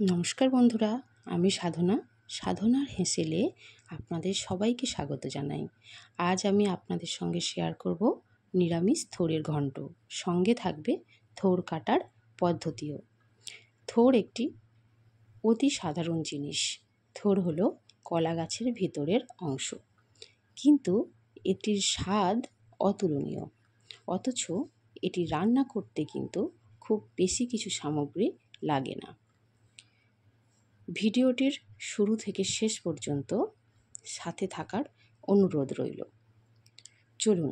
নমস্কার বন্ধুরা, আমি সাধনার হেসেলে আপনাদের সবাইকে স্বাগত জানাই। আজ আমি আপনাদের সঙ্গে শেয়ার করব নিরামিষ থোড়ের ঘন্ট। সঙ্গে থাকবে থোড় কাটার পদ্ধতিও। থোড় একটি অতি সাধারণ জিনিস। থোড় হলো কলা গাছের ভিতরের অংশ, কিন্তু এটির স্বাদ অতুলনীয়। অথচ এটি রান্না করতে কিন্তু খুব বেশি কিছু সামগ্রী লাগে না। ভিডিওটির শুরু থেকে শেষ পর্যন্ত সাথে থাকার অনুরোধ রইল। চলুন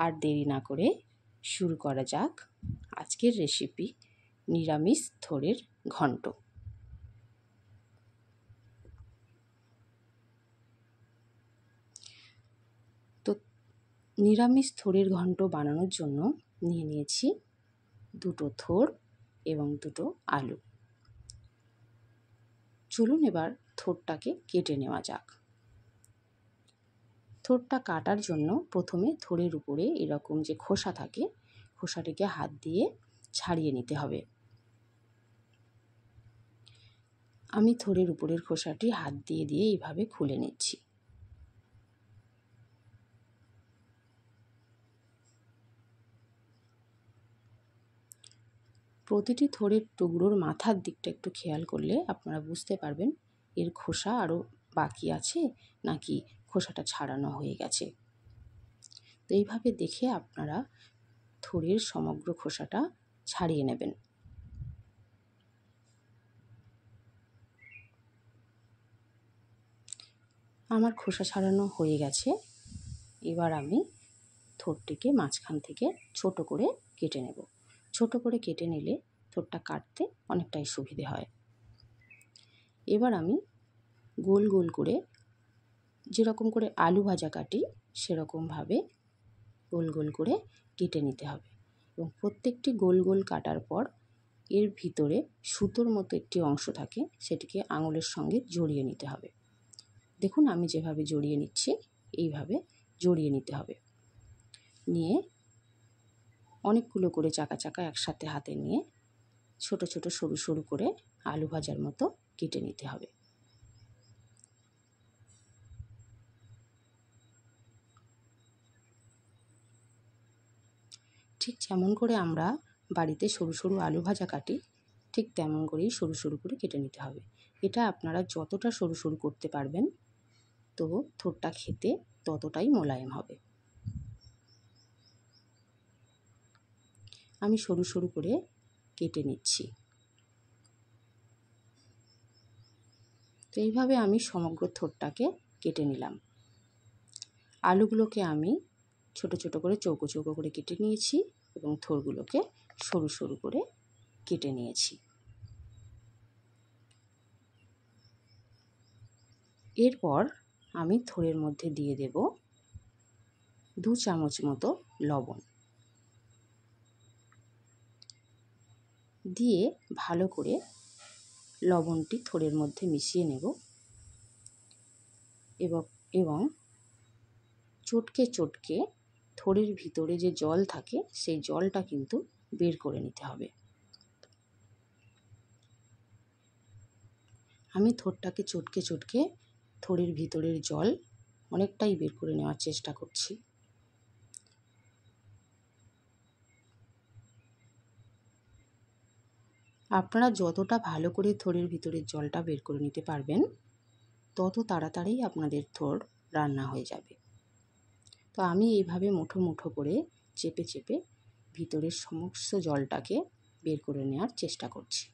আর দেরি না করে শুরু করা যাক আজকের রেসিপি নিরামিষ থোড়ের ঘন্ট। তো নিরামিষ থোড়ের ঘন্ট বানানোর জন্য নিয়ে নিয়েছি দুটো থোড় এবং দুটো আলু। চলুন এবার থোড়টাকে কেটে নেওয়া যাক। থোড়টা কাটার জন্য প্রথমে থোড়ের উপরে এরকম যে খোসা থাকে, খোসাটিকে হাত দিয়ে ছাড়িয়ে নিতে হবে। আমি থোড়ের উপরের খোসাটি হাত দিয়ে এইভাবে খুলে নিচ্ছি। প্রতিটি থোড়ের টুকরোর মাথার দিকটা একটু খেয়াল করলে আপনারা বুঝতে পারবেন এর খোসা আরও বাকি আছে নাকি খোসাটা ছাড়ানো হয়ে গেছে। তো এইভাবে দেখে আপনারা থোড়ের সমগ্র খোসাটা ছাড়িয়ে নেবেন। আমার খোসা ছাড়ানো হয়ে গেছে। এবার আমি থোড়টিকে মাঝখান থেকে ছোট করে কেটে নেব। ছোট করে কেটে নিলে থোড়টা কাটতে অনেকটাই সুবিধে হয়। এবার আমি গোল গোল করে, যেরকম করে আলু ভাজা কাটি সেরকমভাবে গোল গোল করে কেটে নিতে হবে। এবং প্রত্যেকটি গোল গোল কাটার পর এর ভিতরে সুতোর মতো একটি অংশ থাকে, সেটিকে আঙুলের সঙ্গে জড়িয়ে নিতে হবে। দেখুন আমি যেভাবে জড়িয়ে নিচ্ছি, এইভাবে জড়িয়ে নিতে হবে। নিয়ে অনেকগুলো করে চাকা চাকা একসাথে হাতে নিয়ে ছোট ছোট সরু সরু করে আলু ভাজার মতো কেটে নিতে হবে। ঠিক যেমন করে আমরা বাড়িতে সরু সরু আলু ভাজা কাটি, ঠিক তেমন করেই সরু সরু করে কেটে নিতে হবে। এটা আপনারা যতটা সরু সরু করতে পারবেন, তো থোড়টা খেতে ততটাই মোলায়েম হবে। আমি সরু সরু করে কেটে নিচ্ছি। তো এইভাবে আমি সমগ্র থোড়টাকে কেটে নিলাম। আলুগুলোকে আমি ছোট ছোট করে চৌকো চৌকো করে কেটে নিয়েছি এবং থোড়গুলোকে সরু সরু করে কেটে নিয়েছি। এরপর আমি থোড়ের মধ্যে দিয়ে দেব 2 চামচ মতো লবণ। দিয়ে ভালো করে লবণটি থোড়ের মধ্যে মিশিয়ে নেব এবং চটকে চটকে থোড়ের ভিতরে যে জল থাকে সেই জলটা কিন্তু বের করে নিতে হবে। আমি থোড়টাকে চটকে চটকে থোড়ের ভিতরের জল অনেকটাই বের করে নেওয়ার চেষ্টা করছি। আপনারা যতটা ভালো করে থোড়ের ভিতরের জলটা বের করে নিতে পারবেন, তত তাড়াতাড়ি আপনাদের থোড় রান্না হয়ে যাবে। তো আমি এইভাবে মুঠো মুঠো করে চেপে চেপে ভিতরের সমস্ত জলটাকে বের করে নেওয়ার চেষ্টা করছি।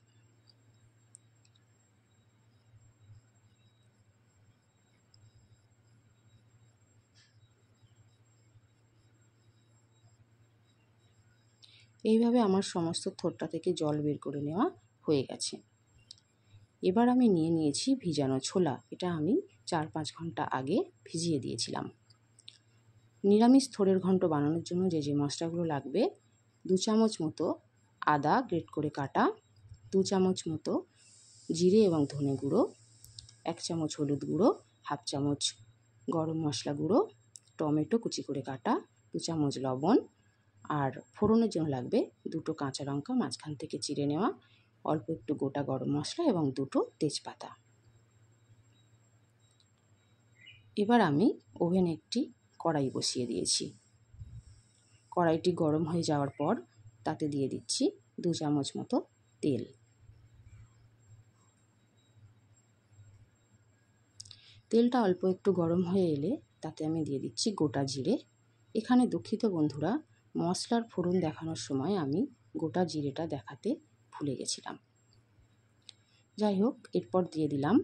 এইভাবে আমার সমস্ত থোড়টা থেকে জল বের করে নেওয়া হয়ে গেছে। এবার আমি নিয়ে নিয়েছি ভিজানো ছোলা। এটা আমি 4-5 ঘন্টা আগে ভিজিয়ে দিয়েছিলাম। নিরামিষ থোড়ের ঘন্ট বানানোর জন্য যে যে মশলাগুলো লাগবে: 2 চামচ মতো আদা গ্রেট করে কাটা, 2 চামচ মতো জিরে এবং ধনে গুঁড়ো, 1 চামচ হলুদ গুঁড়ো, 1/2 চামচ গরম মশলা গুঁড়ো, টমেটো কুচি করে কাটা, 2 চামচ লবণ, আর ফোড়নের জন্য লাগবে 2টো কাঁচা লঙ্কা মাঝখান থেকে চিড়ে নেওয়া, অল্প একটু গোটা গরম মশলা এবং 2টো তেজপাতা। এবার আমি ওভেনে একটি কড়াই বসিয়ে দিয়েছি। কড়াইটি গরম হয়ে যাওয়ার পর তাতে দিয়ে দিচ্ছি 2 চামচ মতো তেল। তেলটা অল্প একটু গরম হয়ে এলে তাতে আমি দিয়ে দিচ্ছি গোটা জিরে। এখানে দুঃখিত বন্ধুরা, মশলার ফোড়ন দেখানোর সময় আমি গোটা জিরেটা দেখাতে ভুলে গেছিলাম। যাই হোক, এরপর দিয়ে দিলাম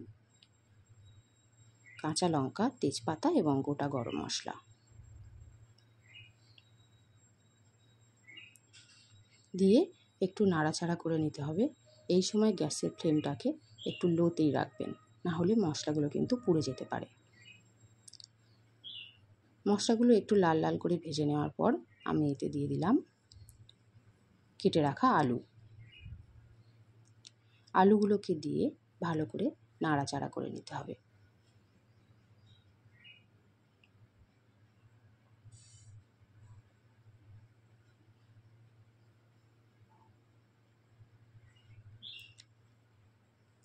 কাঁচা লঙ্কা, তেজপাতা এবং গোটা গরম মশলা। দিয়ে একটু নাড়াচাড়া করে নিতে হবে। এই সময় গ্যাসের ফ্লেমটাকে একটু লোতেই রাখবেন, না হলে মশলাগুলো কিন্তু পুড়ে যেতে পারে। মশলাগুলো একটু লাল লাল করে ভেজে নেওয়ার পর আমি এতে দিয়ে দিলাম কেটে রাখা আলু। আলুগুলোকে দিয়ে ভালো করে নাড়াচাড়া করে নিতে হবে।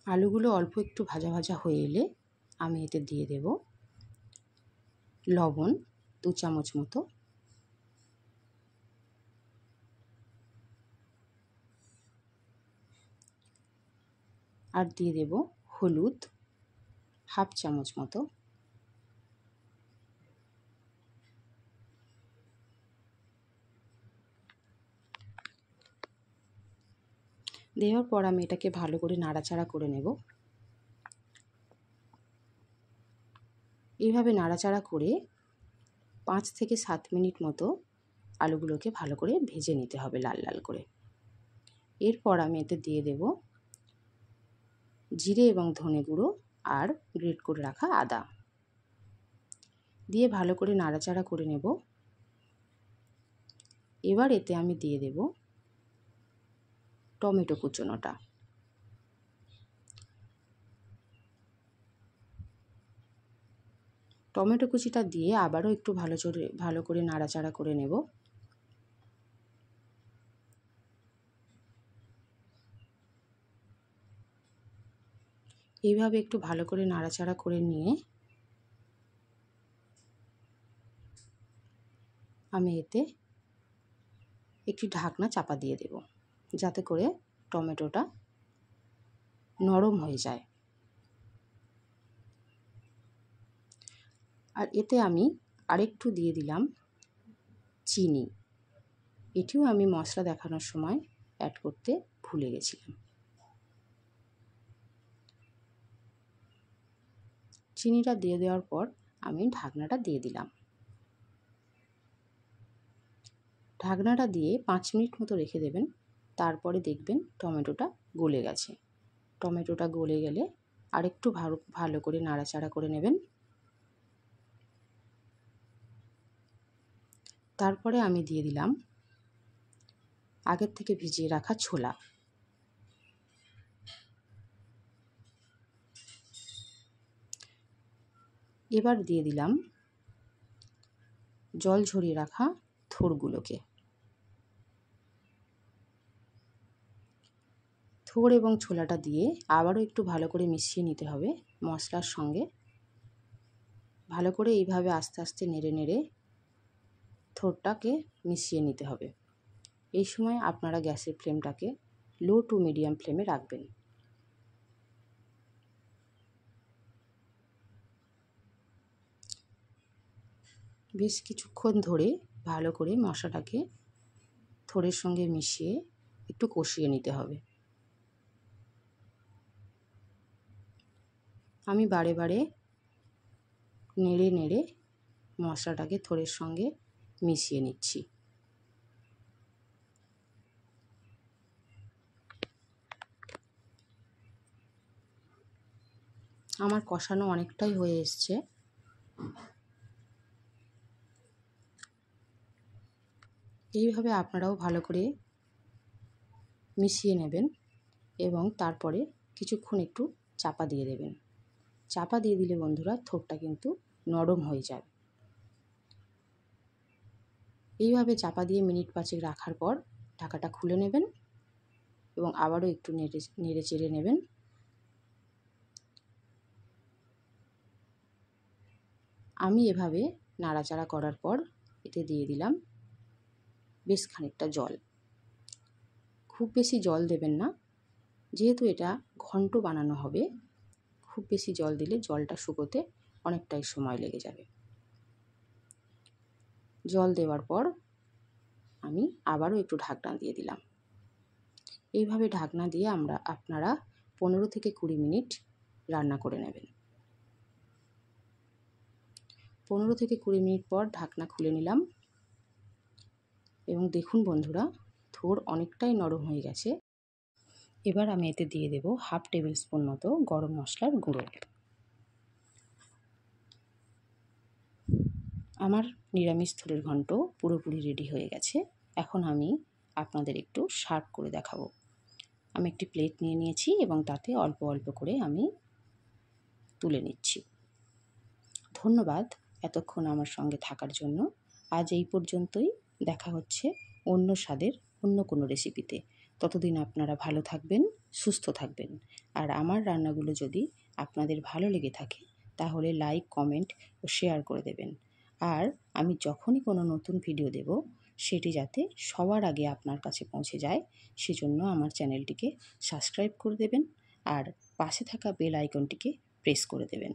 আলুগুলো অল্প একটু ভাজা ভাজা হয়ে এলে আমি এতে দিয়ে দেব লবণ 2 চামচ মতো, আর দিয়ে দেব হলুদ 1/2 চামচ মতো, দেওয়ার পর আমি এটাকে ভালো করে নাড়াচাড়া করে নেব। এইভাবে নাড়াচাড়া করে 5 থেকে 7 মিনিট মতো আলুগুলোকে ভালো করে ভেজে নিতে হবে লাল লাল করে। এরপর আমি এতে দিয়ে দেব জিরে এবং ধনে গুঁড়ো আর গ্রেট করে রাখা আদা। দিয়ে ভালো করে নাড়াচাড়া করে নেব। এবার এতে আমি দিয়ে দেব টমেটো কুচোনোটা। টমেটো কুচিটা দিয়ে আবারও একটু ভালো করে নাড়াচাড়া করে নেব। এইভাবে একটু ভালো করে নাড়াচাড়া করে নিয়ে আমি এতে একটি ঢাকনা চাপা দিয়ে দেব, যাতে করে টমেটোটা নরম হয়ে যায়। আর এতে আমি আরেকটু দিয়ে দিলাম চিনি। এটিও আমি মশলা দেখানোর সময় অ্যাড করতে ভুলে গেছিলাম। চিনিটা দিয়ে দেওয়ার পর আমি ঢাকনাটা দিয়ে দিলাম। ঢাকনাটা দিয়ে 5 মিনিট মতো রেখে দেবেন। তারপরে দেখবেন টমেটোটা গলে গেছে। টমেটোটা গলে গেলে আরেকটু ভালো করে নাড়াচাড়া করে নেবেন। তারপরে আমি দিয়ে দিলাম আগের থেকে ভিজিয়ে রাখা ছোলা। এবার দিয়ে দিলাম জল ঝরিয়ে রাখা থোড়গুলোকে। থোড় এবং ছোলাটা দিয়ে আবারও একটু ভালো করে মিশিয়ে নিতে হবে মশলার সঙ্গে। ভালো করে এইভাবে আস্তে আস্তে নেড়ে নেড়ে থোড়টাকে মিশিয়ে নিতে হবে। এই সময় আপনারা গ্যাসের ফ্লেমটাকে লো টু মিডিয়াম ফ্লেমে রাখবেন। বেশ কিছুক্ষণ ধরে ভালো করে মশলাটাকে থোড়ের সঙ্গে মিশিয়ে একটু কষিয়ে নিতে হবে। আমি বারে বারে নেড়ে নেড়ে মশলাটাকে থোড়ের সঙ্গে মিশিয়ে নিচ্ছি। আমার কষানো অনেকটাই হয়ে এসছে। এইভাবে আপনারাও ভালো করে মিশিয়ে নেবেন এবং তারপরে কিছুক্ষণ একটু চাপা দিয়ে দেবেন। চাপা দিয়ে দিলে বন্ধুরা থোড়টা কিন্তু নরম হয়ে যাবে। এইভাবে চাপা দিয়ে মিনিট 5 রাখার পর ঢাকাটা খুলে নেবেন। এবং আবারও একটু নেড়ে চেড়ে নেবেন। আমি এভাবে নাড়াচাড়া করার পর এতে দিয়ে দিলাম বেশ খানিকটা জল। খুব বেশি জল দেবেন না, যেহেতু এটা ঘন্ট বানানো হবে। খুব বেশি জল দিলে জলটা শুকোতে অনেকটাই সময় লেগে যাবে। জল দেওয়ার পর আমি আবারও একটু ঢাকনা দিয়ে দিলাম। এইভাবে ঢাকনা দিয়ে আপনারা 15 থেকে 20 মিনিট রান্না করে নেবেন। 15 থেকে 20 মিনিট পর ঢাকনা খুলে নিলাম এবং দেখুন বন্ধুরা, থোড় অনেকটাই নরম হয়ে গেছে। এবার আমি এতে দিয়ে দেব হাফ টেবিল স্পুন মতো গরম মশলার গুঁড়ো। আমার নিরামিষ থোড়ের ঘন্ট পুরোপুরি রেডি হয়ে গেছে। এখন আমি আপনাদের একটু সার্ভ করে দেখাবো। আমি একটি প্লেট নিয়ে নিয়েছি এবং তাতে অল্প অল্প করে আমি তুলে নিচ্ছি। ধন্যবাদ এতক্ষণ আমার সঙ্গে থাকার জন্য। আজ এই পর্যন্তই। দেখা হচ্ছে অন্য স্বাদের অন্য কোনো রেসিপিতে। ততদিন আপনারা ভালো থাকবেন, সুস্থ থাকবেন। আর আমার রান্নাগুলো যদি আপনাদের ভালো লেগে থাকে তাহলে লাইক, কমেন্ট ও শেয়ার করে দেবেন। আর আমি যখনই কোনো নতুন ভিডিও দেব সেটি যাতে সবার আগে আপনার কাছে পৌঁছে যায় সেজন্য আমার চ্যানেলটিকে সাবস্ক্রাইব করে দেবেন আর পাশে থাকা বেল আইকনটিকে প্রেস করে দেবেন।